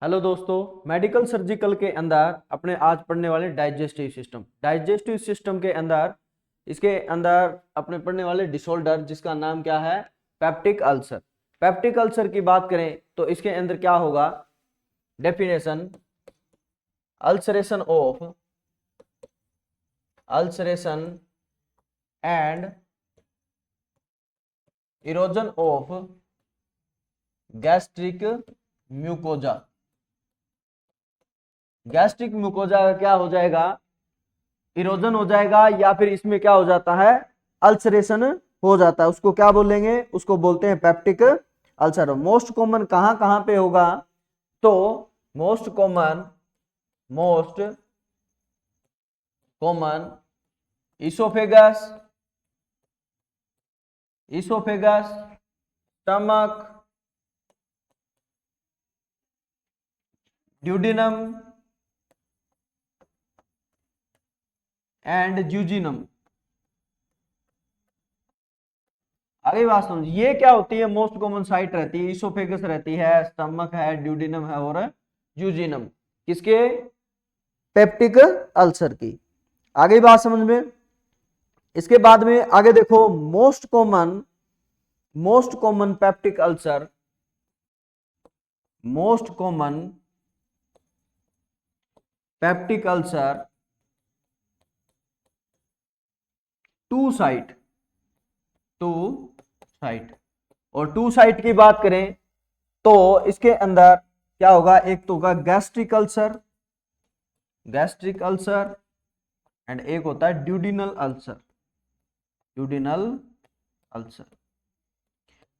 Hello दोस्तों, medical surgical के अंदर अपने आज पढ़ने वाले डाइजेस्टिव सिस्टम के अंदर इसके अंदर अपने पढ़ने वाले डिसऑर्डर जिसका नाम क्या है, पेप्टिक अल्सर। पेप्टिक अल्सर की बात करें तो इसके अंदर क्या होगा, definition ulceration and erosion of gastric mucosa. Gastric mucosa का क्या हो जाएगा, इरोजन हो जाएगा, या फिर इसमें क्या हो जाता है, अल्सरेशन हो जाता है। उसको क्या बोलेंगे, उसको बोलते हैं पेप्टिक अल्सर। मोस्ट कॉमन कहां कहां पे होगा, तो most common oesophagus, stomach, duodenum and jejunum. आगे बात समझ, ये क्या होती है, मोस्ट कॉमन साइट रहती है, इसोफेगस रहती है, स्टमक है, ड्यूडिनम है और ज्यूजिनम, किसके, पेप्टिक अल्सर की। आगे बात समझ में। इसके बाद में आगे देखो, most common peptic ulcer, most common peptic ulcer two site और टू साइट की बात करें तो इसके अंदर क्या होगा, एक तो होगा गैस्ट्रिक अल्सर एंड एक होता है ड्यूडिनल अल्सर।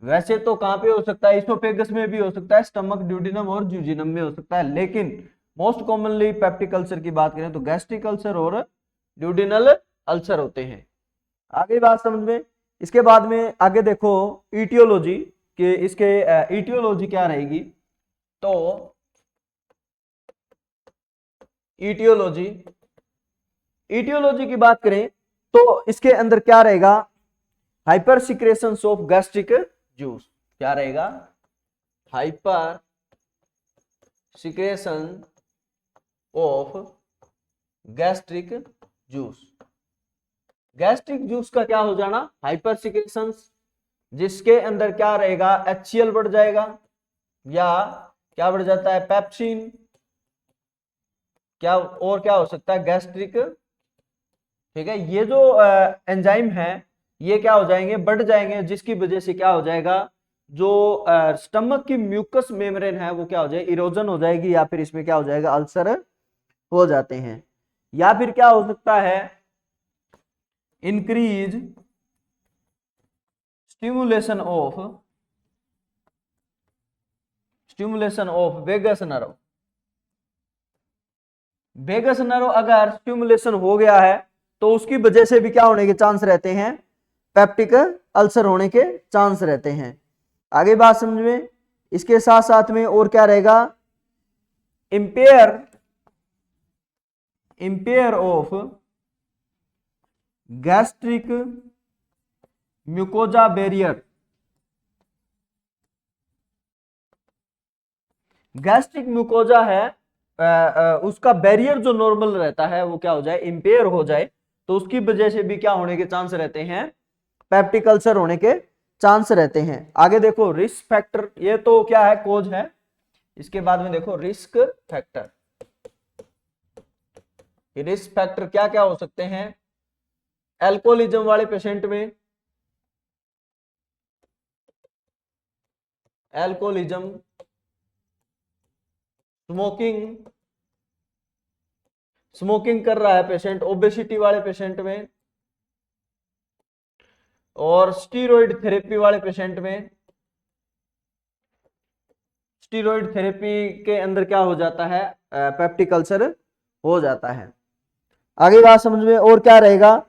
वैसे तो कहां पे हो सकता है, इसोफेगस में भी हो सकता है, स्टमक, ड्यूडिनम और ज्यूजिनम में हो सकता है, लेकिन मोस्ट कॉमनली पेप्टिक अल्सर की बात करें तो गैस्ट्रिक अल्सर और ड्यूडिनल अल्सर होते हैं। आगे बात समझ में। इसके बाद में आगे देखो ईटियोलॉजी के, इसके ईटियोलॉजी क्या रहेगी, तो ईटियोलॉजी की बात करें तो इसके अंदर क्या रहेगा, hyper secretion of gastric juice. क्या रहेगा, hyper secretion of gastric juice का क्या हो जाना, हाइपर सिक्रेशन, जिसके अंदर क्या रहेगा, HCl बढ़ जाएगा, या क्या बढ़ जाता है, पेप्सिन, क्या और क्या हो सकता है, गैस्ट्रिक। ठीक है, ये जो एंजाइम है ये क्या हो जाएंगे, बढ़ जाएंगे, जिसकी वजह से क्या हो जाएगा, जो स्टमक की म्यूकस मेम्ब्रेन है वो क्या हो जाएगी, इरोजन हो जाएगी, या फिर इसमें क्या हो जाएगा, अल्सर हो जाते हैं। या फिर क्या हो सकता है, increase stimulation of vagus nerve अगर स्टिमुलेशन हो गया है तो उसकी वजह से भी क्या होने के चांस रहते हैं, पेप्टिक अल्सर होने के चांस रहते हैं। आगे बात समझ में। इसके साथ साथ में और क्या रहेगा, impair of gastric mucosa barrier. Gastric mucosa है, उसका बैरियर जो नॉर्मल रहता है वो क्या हो जाए, इंपेयर हो जाए, तो उसकी वजह से भी क्या होने के चांस रहते हैं, पेप्टिक अल्सर होने के चांस रहते हैं। आगे देखो रिस्क फैक्टर, ये तो क्या है, कोज है। इसके बाद में देखो रिस्क फैक्टर क्या क्या हो सकते हैं, अल्कोहलिज्म वाले पेशेंट में, अल्कोहलिज्म, स्मोकिंग कर रहा है पेशेंट, ओबेसिटी वाले पेशेंट में, और स्टीरॉइड थेरेपी वाले पेशेंट में। स्टीरॉइड थेरेपी के अंदर क्या हो जाता है, पेप्टिक अल्सर हो जाता है। आगे बात समझ में और क्या रहेगा,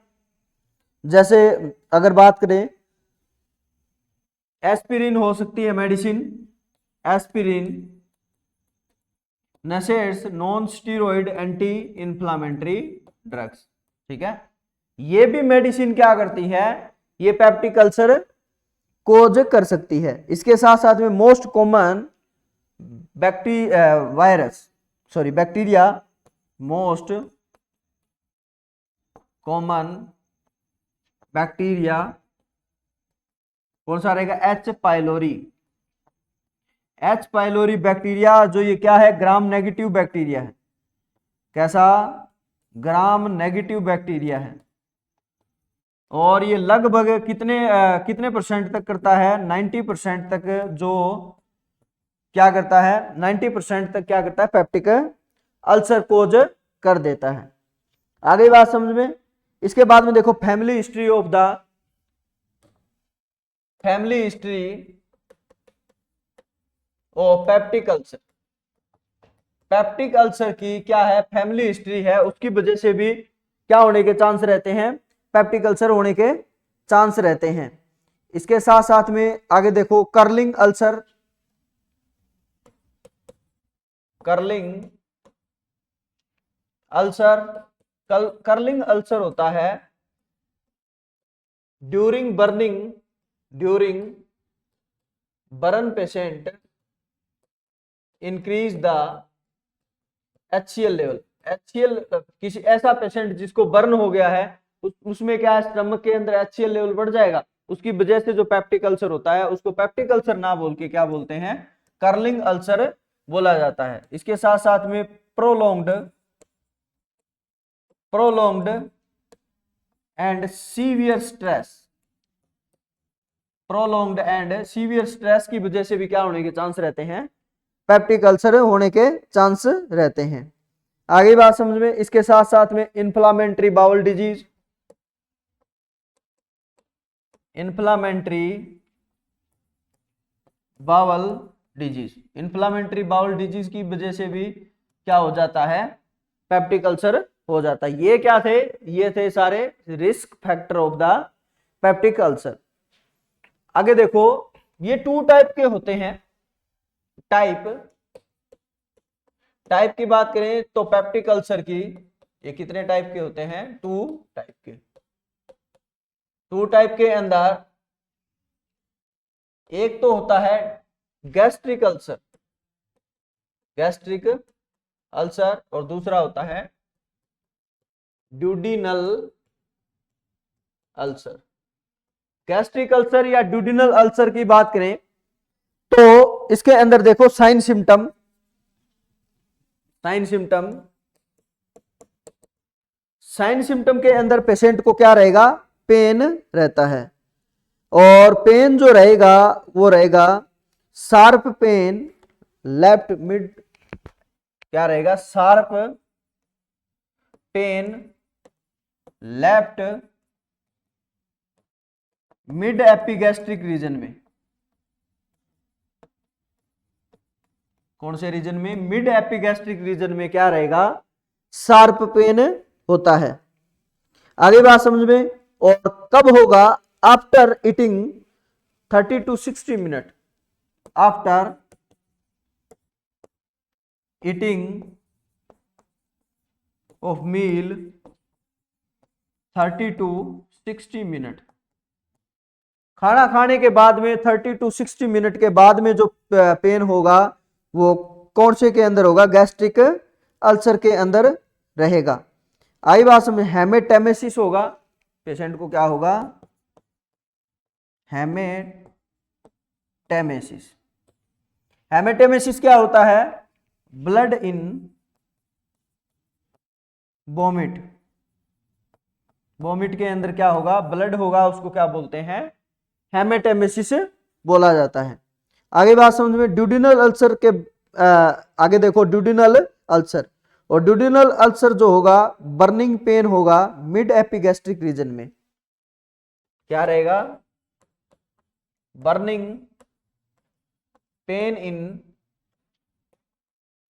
जैसे अगर बात करें, एस्पिरिन हो सकती है medicine, aspirin, NSAIDs, non steroid anti inflammatory drugs. ठीक है, ये भी मेडिसिन क्या करती है, ये पेप्टिक अल्सर कोज कर सकती है। इसके साथ साथ में most common bacteria most common bacteria कौन सा रहेगा? H pylori. H pylori bacteria जो ये क्या है? ग्राम नेगेटिव बैक्टीरिया है। कैसा? ग्राम नेगेटिव बैक्टीरिया है। और ये लगभग कितने परसेंट तक करता है? 90% तक जो क्या करता है? 90% तक क्या करता है? पेप्टिक अल्सर कोज कर देता है। आगे बात समझ में। इसके बाद में देखो family history of peptic ulcer. Peptic ulcer की क्या है? फैमिली हिस्ट्री है, उसकी वजह से भी क्या होने के चांस रहते हैं? पेप्टिक अल्सर होने के चांस रहते हैं। इसके साथ साथ में आगे देखो कर्लिंग अल्सर। कर्लिंग अल्सर होता है during burn patient increase the HCl level. HCl किसी ऐसा पेशेंट जिसको बर्न हो गया है उसमें क्या है? स्टमक के अंदर HCl लेवल बढ़ जाएगा, उसकी वजह से जो पेप्टिक अल्सर होता है उसको पेप्टिक अल्सर ना बोल के क्या बोलते हैं? कर्लिंग अल्सर बोला जाता है। इसके साथ साथ में प्रोलॉन्ग्ड एंड सीवियर स्ट्रेस की वजह से भी क्या होने के चांस रहते हैं? पेप्टिक अल्सर होने के चांस रहते हैं। आगे बात समझ में। इसके साथ साथ में inflammatory bowel disease. Inflammatory bowel disease की वजह से भी क्या हो जाता है? पेप्टिक अल्सर हो जाता है। ये क्या थे? ये थे सारे risk factor of the peptic ulcer. आगे देखो ये 2 टाइप के होते हैं। टाइप की बात करें तो पेप्टिक अल्सर की ये कितने टाइप के होते हैं? 2 टाइप के। 2 टाइप के अंदर एक तो होता है गैस्ट्रिक अल्सर और दूसरा होता है ड्यूडिनल अल्सर। गैस्ट्रिक अल्सर या ड्यूडिनल अल्सर की बात करें तो इसके अंदर देखो साइन सिम्टम के अंदर पेशेंट को क्या रहेगा? पेन रहता है। और पेन जो रहेगा वो रहेगा शार्प पेन लेफ्ट मिड। क्या रहेगा? Sharp pain left mid epigastric region में। कौन से रीजन में? मिड एपिगैस्ट्रिक रीजन में क्या रहेगा? शार्प पेन होता है। आगे बात समझ में। और कब होगा? After eating 30 to 60 minute. After eating of meal 30 to 60 minute. खाना खाने के बाद में 30 to 60 मिनट के बाद में जो पेन होगा वो कौन से के अंदर होगा? गैस्ट्रिक अल्सर के अंदर रहेगा। आई बात समझ। हेमेटेमेसिस होगा। पेशेंट को क्या होगा? हेमेटेमेसिस क्या होता है? ब्लड इन वोमिट के अंदर क्या होगा? ब्लड होगा, उसको क्या बोलते हैं? हेमेटेमेसिस बोला जाता है। आगे बात समझ में। ड्यूडिनल अल्सर के आगे देखो ड्यूडिनल अल्सर। और ड्यूडिनल अल्सर जो होगा बर्निंग पेन होगा मिड एपिगैस्ट्रिक रीजन में। क्या रहेगा? Burning pain in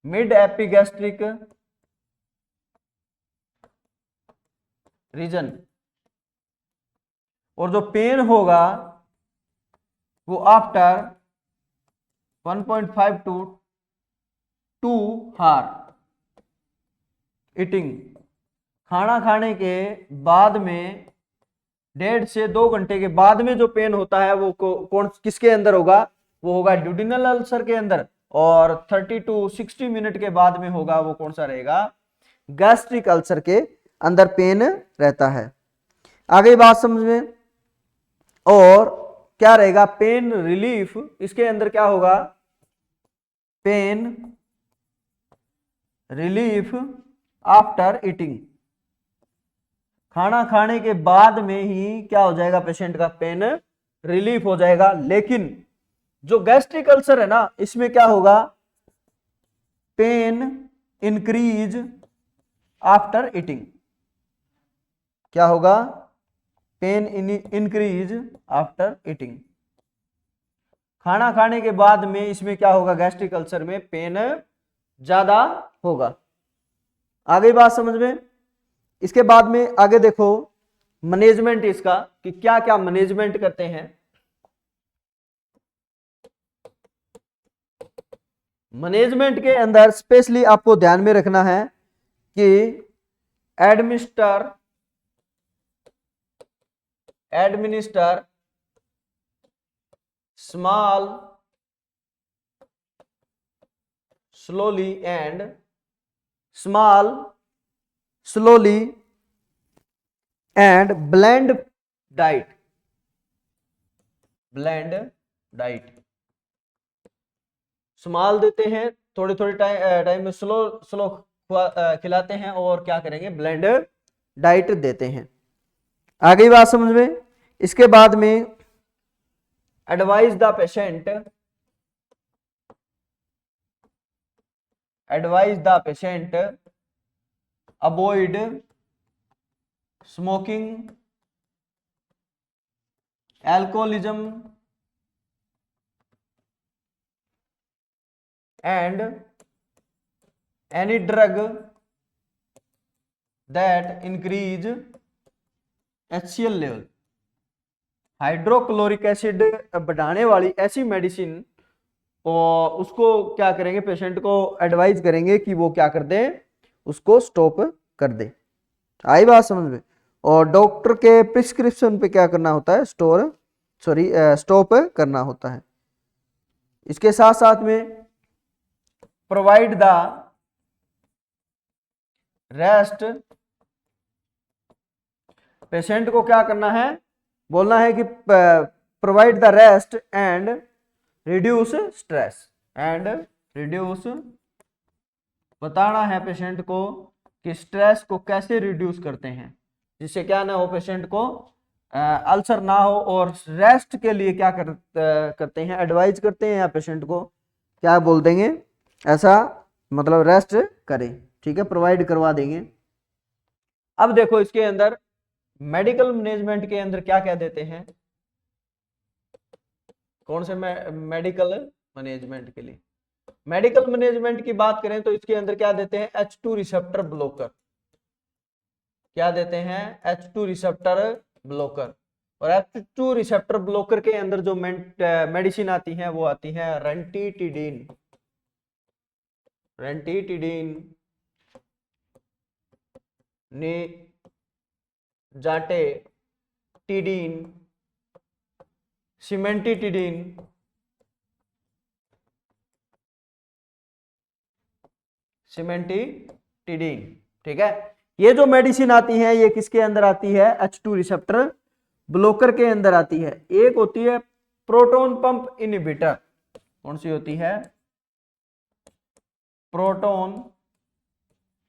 mid epigastric reason. और जो पेन होगा वो आफ्टर 1.5 to 2 आवर ईटिंग। खाना खाने के बाद में 1.5 से 2 घंटे के बाद में जो पेन होता है वो कौन किसके अंदर होगा? वो होगा ड्यूडिनल अल्सर के अंदर। और 30 to 60 मिनट के बाद में होगा वो कौन सा रहेगा, गैस्ट्रिक अल्सर के अंदर पेन रहता है। आगे बात समझ में। और क्या रहेगा, पेन रिलीफ, इसके अंदर क्या होगा, पेन रिलीफ आफ्टर ईटिंग, खाना खाने के बाद में ही क्या हो जाएगा, पेशेंट का पेन रिलीफ हो जाएगा। लेकिन जो गैस्ट्रिक अल्सर है ना, इसमें क्या होगा, पेन इंक्रीज आफ्टर ईटिंग, क्या होगा, पेन इंक्रीज आफ्टर ईटिंग, खाना खाने के बाद में इसमें क्या होगा, गैस्ट्रिक अल्सर में पेन ज्यादा होगा। आगे बात समझ में। इसके बाद में आगे देखो मैनेजमेंट इसका, कि क्या क्या मैनेजमेंट करते हैं। मैनेजमेंट के अंदर स्पेशली आपको ध्यान में रखना है कि administer small slowly and blend diet, small देते हैं, थोड़े थोड़े टाइम में स्लो खिलाते हैं, और क्या करेंगे, ब्लेंड डाइट देते हैं। आगे बात समझ में। इसके बाद में advise the patient avoid smoking, alcoholism and any drug that increase HCl level, hydrochloric acid बढ़ाने वाली ऐसी मेडिसिन, और उसको क्या करेंगे, पेशेंट को एडवाइज करेंगे कि वो क्या कर दे, उसको स्टॉप कर दे। आई बात समझ में। और डॉक्टर के प्रिस्क्रिप्शन पे क्या करना होता है, स्टॉप करना होता है। इसके साथ साथ में प्रोवाइड द रेस्ट, पेशेंट को क्या करना है, बोलना है कि provide the rest and reduce stress, बताना है पेशेंट को कि स्ट्रेस को कैसे रिड्यूस करते हैं, जिससे क्या ना हो, पेशेंट को अल्सर ना हो। और रेस्ट के लिए क्या करते हैं, एडवाइज करते हैं, या पेशेंट को क्या बोल देंगे, ऐसा मतलब रेस्ट करें, ठीक है, प्रोवाइड करवा देंगे। अब देखो इसके अंदर मेडिकल मैनेजमेंट के अंदर क्या क्या देते हैं, कौन से मेडिकल मैनेजमेंट के लिए, मेडिकल मैनेजमेंट की बात करें तो इसके अंदर क्या देते हैं, H2 रिसेप्टर ब्लॉकर, क्या देते हैं, H2 रिसेप्टर ब्लॉकर। और H2 रिसेप्टर ब्लॉकर के अंदर जो मेडिसिन आती है वो आती है रेंटिटिडीन, जाटेटिडीन, सिमेंटिटिडीन, ठीक है। ये जो मेडिसिन आती है ये किसके अंदर आती है, H2 रिसेप्टर ब्लॉकर के अंदर आती है। एक होती है प्रोटॉन पंप इनहिबिटर, कौन सी होती है, प्रोटॉन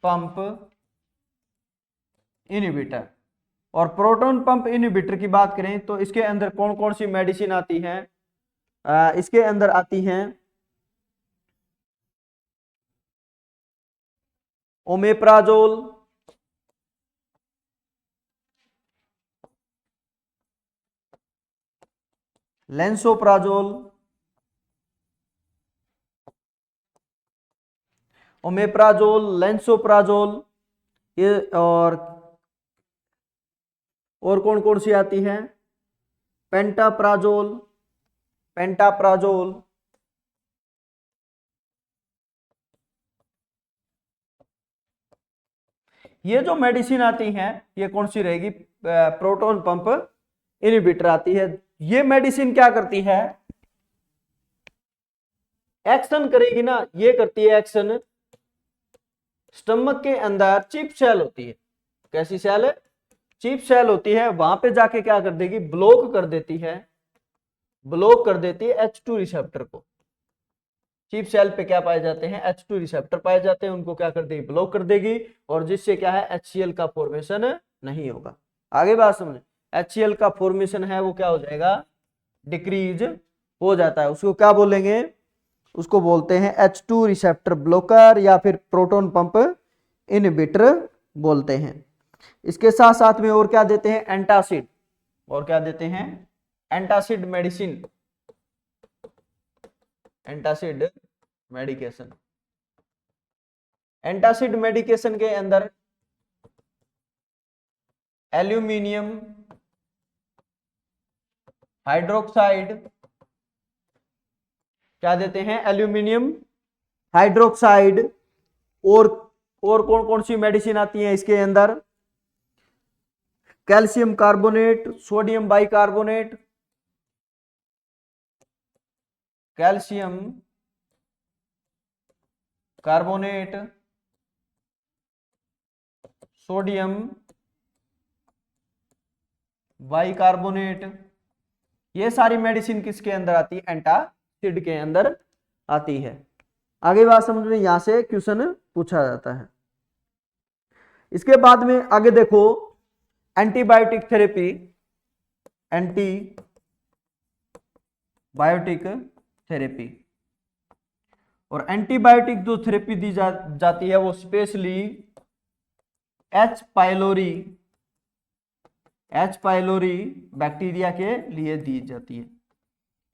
पंप इनहिबिटर। और प्रोटॉन पंप इनहिबिटर की बात करें तो इसके अंदर कौन कौन सी मेडिसिन आती है, इसके अंदर आती हैं ओमेप्राजोल, लेंसोप्राजोल, लेंसोप्राजोल, ये और कौन कौन सी आती है, पेंटाप्राजोल, ये जो मेडिसिन आती हैं ये कौन सी रहेगी, प्रोटॉन पंप इनहिबिटर आती है। ये मेडिसिन क्या करती है, एक्शन करेगी ना, ये करती है एक्शन स्टमक के अंदर चिप सेल होती है। कैसी सेल है? चिप सेल होती है। वहां पे जाके क्या कर देगी? ब्लॉक कर देती है, ब्लॉक कर देती है H2 रिसेप्टर को। चिप सेल पे क्या पाए जाते हैं? H2 रिसेप्टर पाए जाते हैं, उनको क्या कर देगी? ब्लॉक कर देगी, और जिससे क्या है? HCl का फॉर्मेशन नहीं होगा। आगे बात समझे, HCl का फॉर्मेशन है वो क्या हो जाएगा? डिक्रीज हो जाता है। उसको क्या बोलेंगे? उसको बोलते हैं H2 रिसेप्टर ब्लॉकर या फिर प्रोटॉन पंप इनहिबिटर बोलते हैं। इसके साथ साथ में और क्या देते हैं? एंटासिड। और क्या देते हैं? Antacid medicine, antacid medication. Antacid medication के अंदर एल्यूमिनियम हाइड्रोक्साइड क्या देते हैं? Aluminium hydroxide. और कौन कौन सी मेडिसिन आती है इसके अंदर? Calcium carbonate, sodium bicarbonate, calcium carbonate, sodium bicarbonate. ये सारी मेडिसिन किसके अंदर आती है? एंटासिड के अंदर आती है। आगे बात समझ में, यहां से क्वेश्चन पूछा जाता है। इसके बाद में आगे देखो, एंटीबायोटिक थेरेपी, एंटीबायोटिक थेरेपी। और एंटीबायोटिक जो थेरेपी दी जाती है वो स्पेशली एच पाइलोरी बैक्टीरिया के लिए दी जाती है।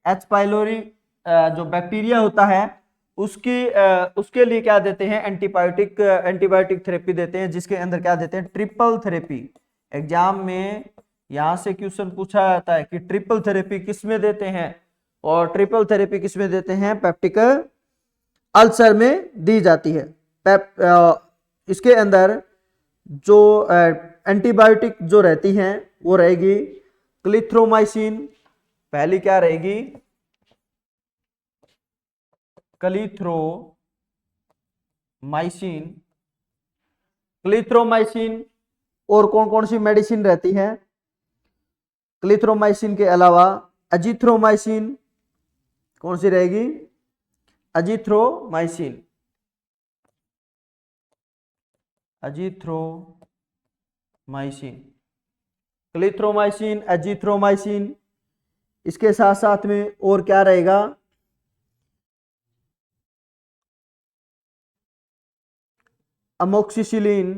एच पाइलोरी जो बैक्टीरिया होता है उसके लिए क्या देते हैं? एंटीबायोटिक थेरेपी देते हैं, जिसके अंदर क्या देते हैं? Triple therapy. एग्जाम में यहां से क्वेश्चन पूछा जाता है कि ट्रिपल थेरेपी किसमें देते हैं, और ट्रिपल थेरेपी किसमें देते हैं? पेप्टिक अल्सर में दी जाती है। इसके अंदर जो एंटीबायोटिक जो रहती हैं वो रहेगी क्लिथ्रोमाइसिन। पहली क्या रहेगी? क्लिथ्रोमाइसिन। और कौन कौन सी मेडिसिन रहती है? क्लिथ्रोमाइसिन के अलावा अजिथ्रोमाइसिन। कौन सी रहेगी? अजिथ्रोमाइसिन। क्लिथ्रोमाइसिन, एजिथ्रोमाइसिन। इसके साथ साथ में और क्या रहेगा? अमोक्सिसिलिन।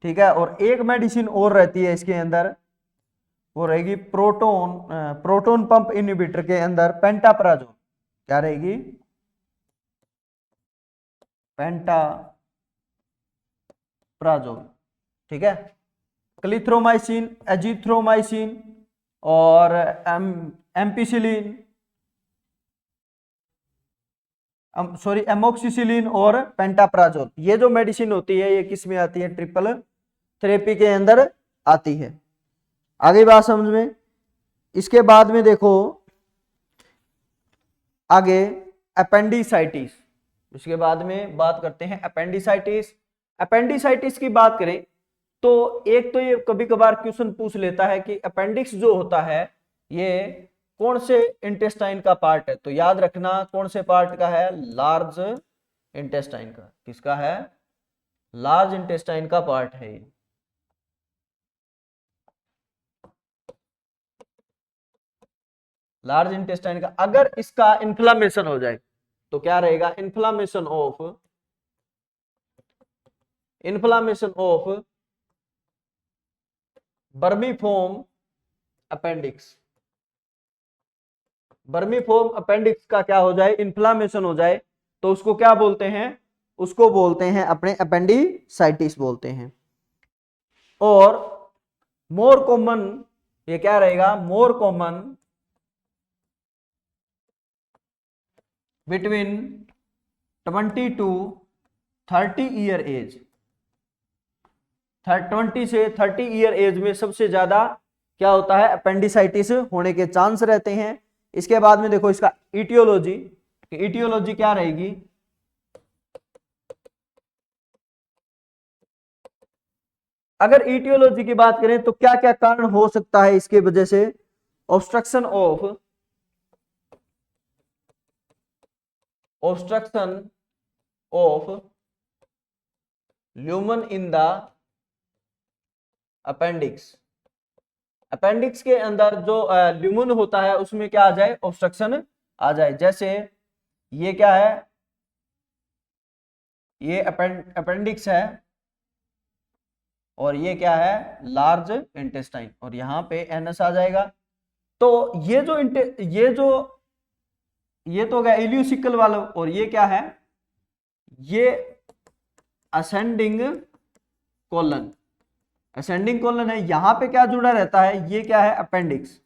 ठीक है। और एक मेडिसिन और रहती है इसके अंदर, वो रहेगी प्रोटोन पंप इनहिबिटर के अंदर पेंटाप्राजोल। क्या रहेगी? पेंटाप्राजोल। ठीक है। क्लिथ्रोमाइसिन, एजिथ्रोमाइसिन और एम्पिसिलिन, सॉरी एमोक्सिसिलिन और पेंटाप्राजोल। ये जो मेडिसिन होती है ये किस में आती है? ट्रिपल थेरेपी के अंदर आती है। आगे बात समझ में। इसके बाद में देखो आगे अपेंडिसाइटिस। इसके बाद में बात करते हैं अपेंडिसाइटिस। अपेंडिसाइटिस की बात करें तो एक तो ये कभी कभार क्वेश्चन पूछ लेता है कि अपेंडिक्स जो होता है ये कौन से इंटेस्टाइन का पार्ट है? तो याद रखना कौन से पार्ट का है? लार्ज इंटेस्टाइन का। किसका है? लार्ज इंटेस्टाइन का पार्ट है ये। लार्ज इंटेस्टाइन का। अगर इसका इन्फ्लामेशन हो जाए तो क्या रहेगा? Inflammation of vermiform appendix. Vermiform appendix का क्या हो जाए? इन्फ्लामेशन हो जाए तो उसको क्या बोलते हैं? उसको बोलते हैं अपने अपेंडिसाइटिस बोलते हैं। और मोर कॉमन, ये क्या रहेगा? More common between 20 to 30 year age. 20 से 30 ईयर एज में सबसे ज्यादा क्या होता है, अपेंडिसाइटिस होने के चांस रहते हैं। इसके बाद में देखो इसका इटियोलॉजी, इटियोलॉजी क्या रहेगी, अगर इटियोलॉजी की बात करें तो क्या क्या कारण हो सकता है इसके वजह से, obstruction of lumen in the appendix, appendix के अंदर जो ल्यूमन होता है उसमें क्या आ जाए, ऑब्स्ट्रक्शन आ जाए। जैसे ये क्या है, ये अपेंडिक्स है और ये क्या है, लार्ज इंटेस्टाइन, और यहां पे एनएस आ जाएगा। तो ये तो गया इल्यूसिकल वाला, और ये क्या है, ये असेंडिंग कोलन, असेंडिंग कोलन है। यहां पे क्या जुड़ा रहता है, ये क्या है, अपेंडिक्स,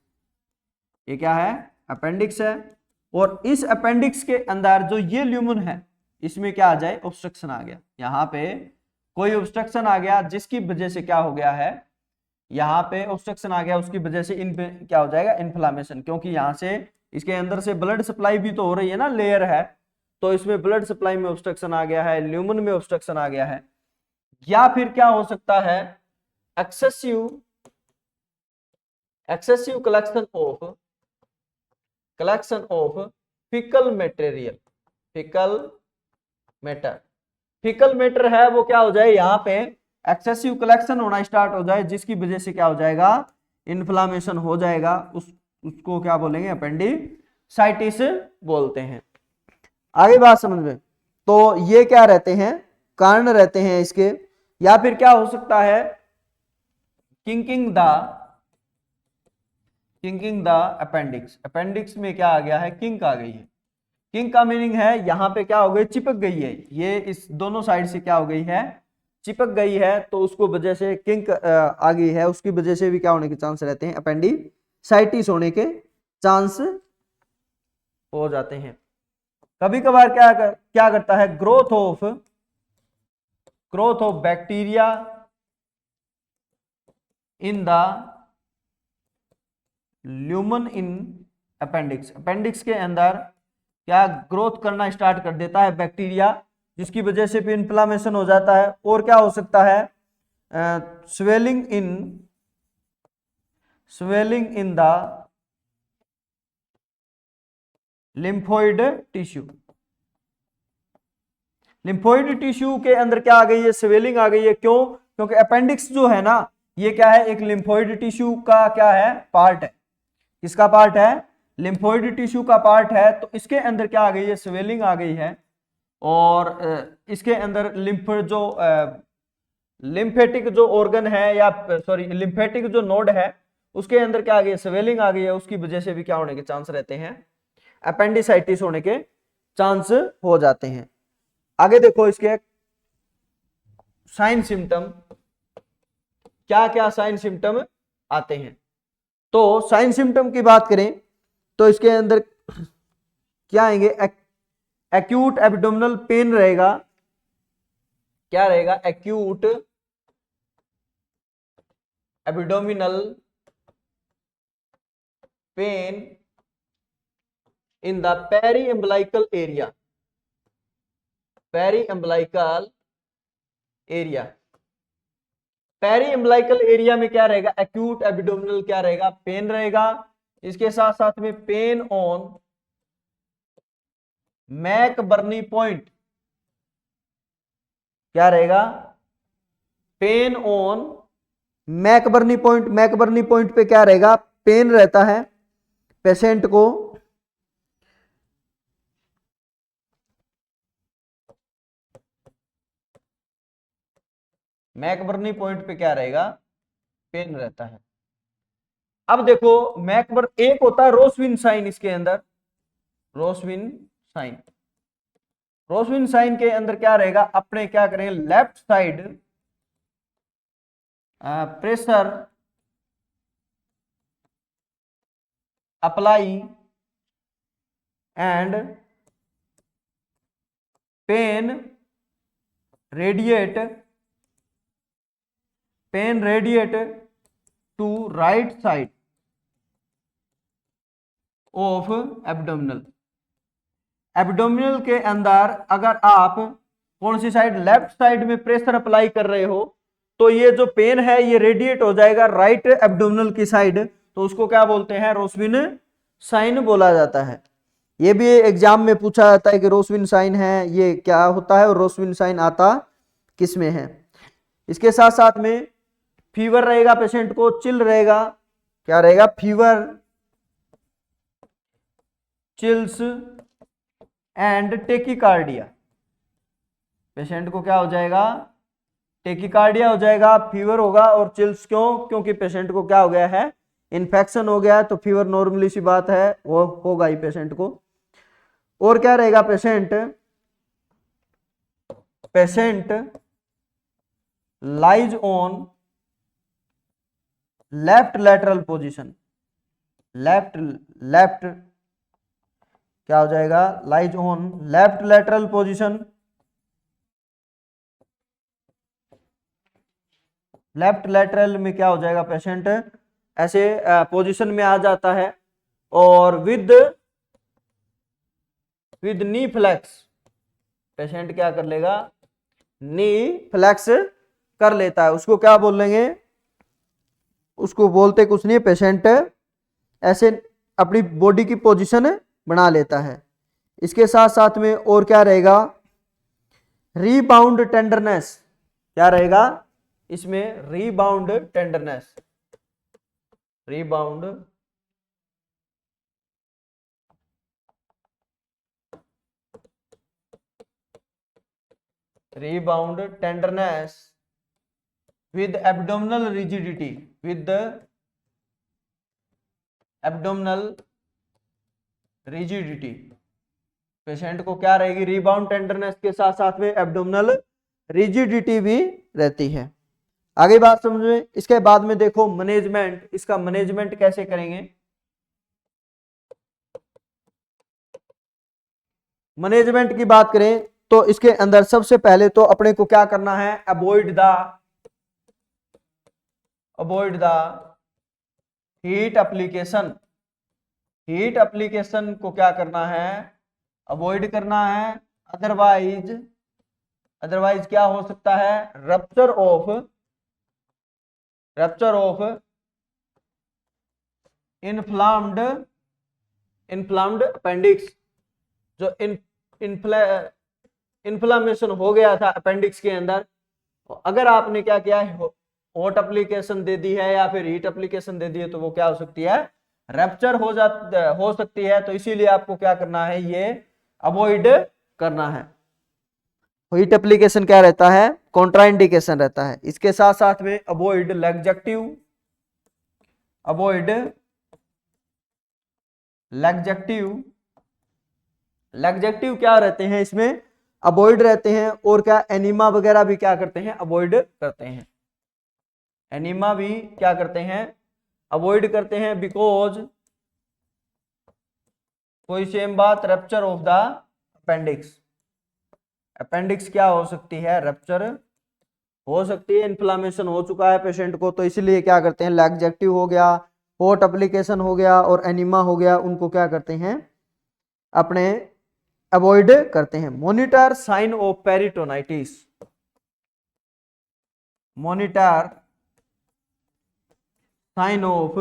ये क्या है, अपेंडिक्स है। और इस अपेंडिक्स के अंदर जो ये ल्यूमन है इसमें क्या आ जाए, ऑब्स्ट्रक्शन आ गया, यहां पे कोई ऑब्स्ट्रक्शन आ गया जिसकी वजह से क्या हो गया है, यहाँ पे ऑब्स्ट्रक्शन आ गया, उसकी वजह से इन क्या हो जाएगा, इन्फ्लामेशन, क्योंकि यहाँ से इसके अंदर से ब्लड सप्लाई भी तो हो रही है ना, लेयर है, तो इसमें ब्लड सप्लाई में ऑब्स्ट्रक्शन आ गया है, ल्यूमन में ऑब्स्ट्रक्शन आ गया है। या फिर क्या हो सकता है, excessive collection of fecal material, fecal matter है वो क्या हो जाए, यहाँ पे एक्सेसिव कलेक्शन होना स्टार्ट हो जाए, जिसकी वजह से क्या हो जाएगा, इन्फ्लामेशन हो जाएगा, उसको क्या बोलेंगे, अपेंडिसाइटिस बोलते हैं। आगे बात समझ में, तो ये क्या रहते हैं, कारण रहते हैं इसके। या फिर क्या हो सकता है, किंकिंग द अपेंडिक्स, अपेंडिक्स में क्या आ गया है, किंक आ गई है। किंक का मीनिंग है यहां पे क्या हो गई, चिपक गई है, ये इस दोनों साइड से क्या हो गई है, चिपक गई है, तो उसको वजह से किंक आ गई है, उसकी वजह से भी क्या होने के चांस रहते हैं, अपेंडिसाइटिस होने के चांस हो जाते हैं। कभी कभार क्या करता है, growth of bacteria in the lumen in appendix, appendix के अंदर क्या ग्रोथ करना स्टार्ट कर देता है बैक्टीरिया, जिसकी वजह से भी इन्फ्लामेशन हो जाता है। और क्या हो सकता है, swelling in the lymphoid tissue, lymphoid tissue के अंदर क्या आ गई है, स्वेलिंग आ गई है। क्यों, क्योंकि अपेंडिक्स जो है ना, ये क्या है, एक लिम्फोइड टिश्यू का क्या है, पार्ट है। किसका पार्ट है, लिम्फोइड टिश्यू का पार्ट है। तो इसके अंदर क्या आ गई है, स्वेलिंग आ गई है, और इसके अंदर लिम्फेटिक जो ऑर्गन है, या सॉरी लिम्फेटिक जो नोड है, उसके अंदर क्या आ गई है, स्वेलिंग आ गई है, उसकी वजह से भी क्या होने के चांस रहते हैं, अपेंडिसाइटिस होने के चांस हो जाते हैं। आगे देखो इसके साइन सिम्टम, क्या क्या साइन सिम्टम आते हैं। तो साइन सिम्टम की बात करें तो इसके अंदर क्या आएंगे, एक्यूट एब्डोमिनल पेन रहेगा, क्या रहेगा, acute abdominal pain in the peri umbilical area, peri umbilical area, peri umbilical area में क्या रहेगा, एक्यूट एब्डोमिनल क्या रहेगा, पेन रहेगा। इसके साथ साथ में पेन ऑन मैकबर्नी पॉइंट, क्या रहेगा, pain on McBurney point, McBurney point पे क्या रहेगा, पेन रहता है पेशेंट को। मैकबर्नी पॉइंट पे क्या रहेगा, पेन रहता है। अब देखो मैकबर, एक होता है रोसविन साइन, इसके अंदर रोसविन साइन, रोसविन साइन के अंदर क्या रहेगा, अपने क्या करेंगे, left side pressure apply and pain radiate pain radiate to right side of abdominal. Abdominal के अंदर अगर आप कौन सी साइड, लेफ्ट साइड में प्रेशर अप्लाई कर रहे हो तो ये जो पेन है ये रेडिएट हो जाएगा राइट एब्डोमिनल की साइड, तो उसको क्या बोलते हैं, रोस्विन साइन बोला जाता है। ये भी एग्जाम में पूछा जाता है कि रोस्विन साइन है ये क्या होता है और रोस्विन साइन आता किस में है। इसके साथ साथ में फीवर रहेगा, पेशेंट को चिल रहेगा, क्या रहेगा, fever, chills and tachycardia. Patient को क्या हो जाएगा, टेकिकार्डिया हो जाएगा, फीवर होगा और चिल्स, क्यों, क्योंकि पेशेंट को क्या हो गया है, इन्फेक्शन हो गया है, तो फीवर नॉर्मली सी बात है वो होगा ही पेशेंट को। और क्या रहेगा, patient lies on left lateral position, left क्या हो जाएगा, lies on left lateral position, left lateral में क्या हो जाएगा, पेशेंट ऐसे पोजीशन में आ जाता है और विद नी फ्लेक्स, पेशेंट क्या कर लेगा, नी फ्लेक्स कर लेता है। उसको क्या बोलेंगे, उसको बोलते कुछ नहीं, पेशेंट ऐसे अपनी बॉडी की पोजीशन बना लेता है। इसके साथ साथ में और क्या रहेगा, रीबाउंड टेंडरनेस, क्या रहेगा इसमें, rebound tenderness, rebound tenderness with abdominal rigidity, with the abdominal rigidity, patient को क्या रहेगी, रीबाउंड टेंडरनेस के साथ साथ में एब्डोमिनल रिजिडिटी भी रहती है। आगे बात समझे। इसके बाद में देखो मैनेजमेंट, इसका मैनेजमेंट कैसे करेंगे। मैनेजमेंट की बात करें तो इसके अंदर सबसे पहले तो अपने को क्या करना है, avoid the heat application, heat application को क्या करना है, अवॉइड करना है। अदरवाइज क्या हो सकता है, रप्चर ऑफ इन्फ्लाम्ड अपेंडिक्स, जो इन्फ्लामेशन हो गया था अपेंडिक्स के अंदर, अगर आपने क्या किया है, हॉट एप्लीकेशन दे दी है या फिर हीट एप्लीकेशन दे दी है, तो वो क्या हो सकती है, रप्चर हो सकती है। तो इसीलिए आपको क्या करना है, ये अवॉइड करना है। हीट एप्लीकेशन क्या रहता है, कॉन्ट्राइंडिकेशन रहता है। इसके साथ साथ में अवॉइड लैग्जेक्टिव क्या रहते हैं इसमें, अवॉइड रहते हैं। और क्या, एनीमा वगैरह भी क्या करते हैं, अवॉइड करते हैं। एनीमा भी क्या करते हैं, अवॉइड करते हैं, बिकॉज कोई सेम बात, रप्चर ऑफ द अपेंडिक्स क्या हो सकती है, रप्चर हो सकती है, इन्फ्लामेशन हो चुका है पेशेंट को, तो इसलिए क्या करते हैं, लैग्जेक्टिव हो गया, हॉट एप्लीकेशन हो गया और एनीमा हो गया, उनको क्या करते हैं, अपने अवॉइड करते हैं। Monitor sign of peritonitis, monitor sign of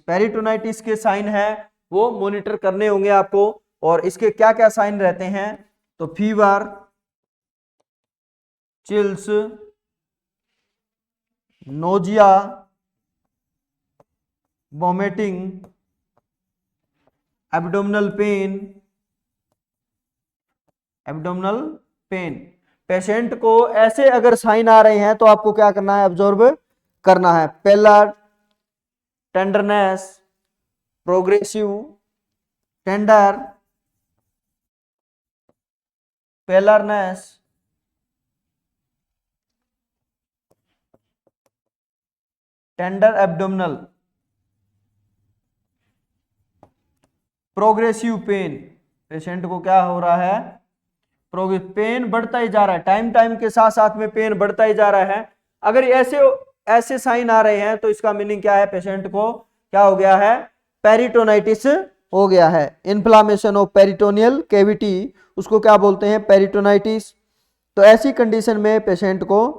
peritonitis के साइन है वो मॉनिटर करने होंगे आपको। और इसके क्या क्या साइन रहते हैं, तो fever, chills, nausea, vomiting, abdominal pain. Patient को ऐसे अगर साइन आ रहे हैं तो आपको क्या करना है, ऑब्जर्व करना है। पहला टेंडरनेस, प्रोग्रेसिव टेंडर, पेलरनेस, tender abdominal, progressive pain, patient को क्या हो रहा है, पेन बढ़ता ही जा रहा है, टाइम टाइम के साथ साथ में पेन बढ़ता ही जा रहा है। अगर ऐसे ऐसे साइन आ रहे हैं तो इसका मीनिंग क्या है, पेशेंट को क्या हो गया है, पेरिटोनाइटिस हो गया है। इन्फ्लामेशन ऑफ पेरिटोनियल कैविटी, उसको क्या बोलते हैं, पेरिटोनाइटिस। तो ऐसी कंडीशन में पेशेंट को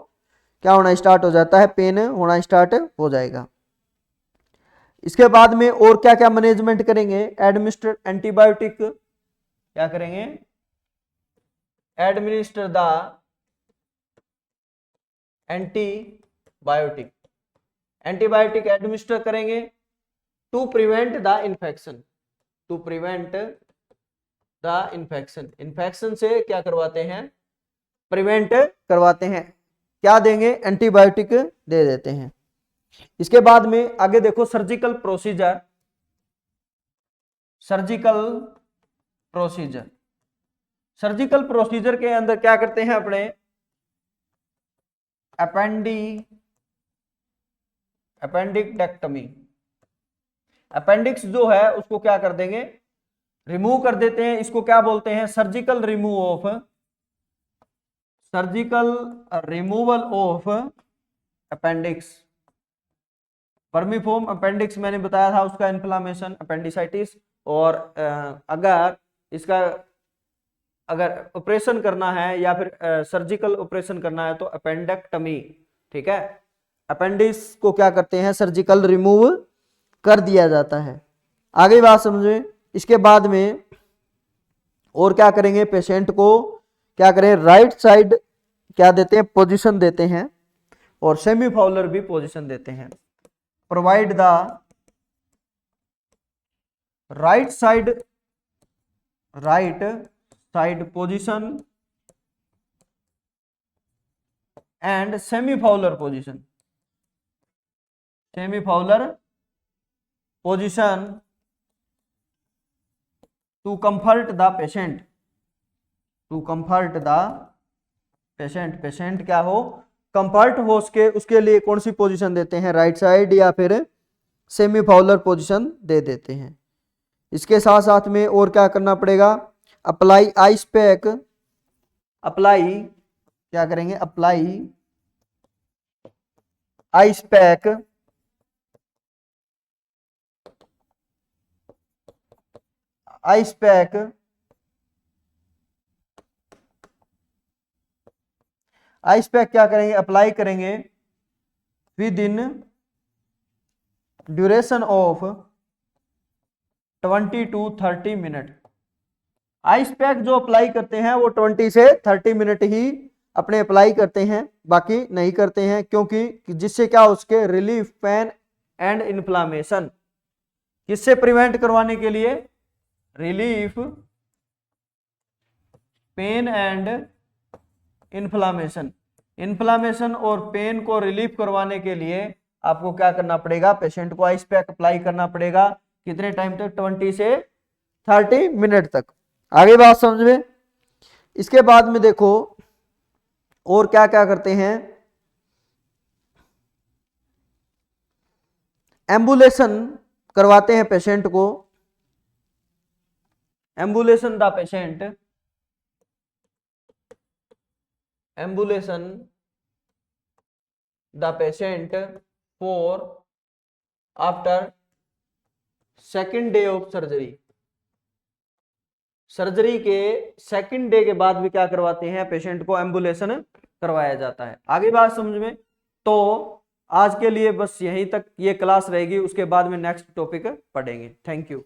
क्या होना स्टार्ट हो जाता है, पेन होना स्टार्ट हो जाएगा। इसके बाद में और क्या क्या मैनेजमेंट करेंगे, एडमिनिस्टर एंटीबायोटिक, क्या करेंगे, administer the antibiotic, antibiotic administer करेंगे to prevent the infection, to prevent the infection, infection से क्या करवाते हैं, प्रिवेंट करवाते हैं। क्या देंगे, एंटीबायोटिक दे देते हैं। इसके बाद में आगे देखो surgical procedure, surgical procedure, surgical procedure के अंदर क्या करते हैं अपने, अपेंडिक्टेक्टमी, अपेंडिक्स जो है उसको क्या कर देंगे, रिमूव कर देते हैं। इसको क्या बोलते हैं, surgical remove of, surgical removal of appendix. Vermiform appendix मैंने बताया था, उसका इन्फ्लामेशन अपेंडिसाइटिस, और अगर इसका अगर ऑपरेशन करना है या फिर सर्जिकल ऑपरेशन करना है तो अपेंडेक्टमी, ठीक है। अपेंडिक्स को क्या करते हैं, सर्जिकल रिमूव कर दिया जाता है। आगे बात समझे। इसके बाद में और क्या करेंगे, पेशेंट को क्या करें, राइट साइड क्या देते हैं, पोजीशन देते हैं, और सेमी फाउलर भी पोजीशन देते हैं। Provide the right side position and semi Fowler position, semi Fowler position to comfort the patient, to comfort the patient, patient क्या हो, कंफर्ट हो उसके लिए कौन सी पोजीशन देते हैं, राइट साइड या फिर सेमी फाउलर पोजीशन दे देते हैं। इसके साथ साथ में और क्या करना पड़ेगा, अप्लाई आइस पैक, अप्लाई क्या करेंगे, apply ice pack, ice pack, ice pack क्या करेंगे, अप्लाई करेंगे with in duration of 20 to 30 minute. Ice pack जो अप्लाई करते हैं वो 20 से 30 मिनट ही अपने अप्लाई करते हैं, बाकी नहीं करते हैं, क्योंकि जिससे क्या उसके रिलीफ पेन एंड इन्फ्लामेशन, किससे प्रिवेंट करवाने के लिए, relief pen and inflammation, inflammation और पेन को रिलीफ करवाने के लिए आपको क्या करना पड़ेगा, पेशेंट को आइस पैक अप्लाई करना पड़ेगा। कितने टाइम तक, 20 से 30 मिनट तक। आगे बात समझ में। इसके बाद में देखो और क्या क्या करते हैं, एम्बुलेशन करवाते हैं पेशेंट को, ambulation the patient, ambulation the patient for after second day of surgery, surgery के सेकेंड डे के बाद भी क्या करवाते हैं, पेशेंट को एम्बुलेशन करवाया जाता है। आगे बात समझ में। तो आज के लिए बस यहीं तक ये क्लास रहेगी, उसके बाद में नेक्स्ट टॉपिक पढ़ेंगे। Thank you.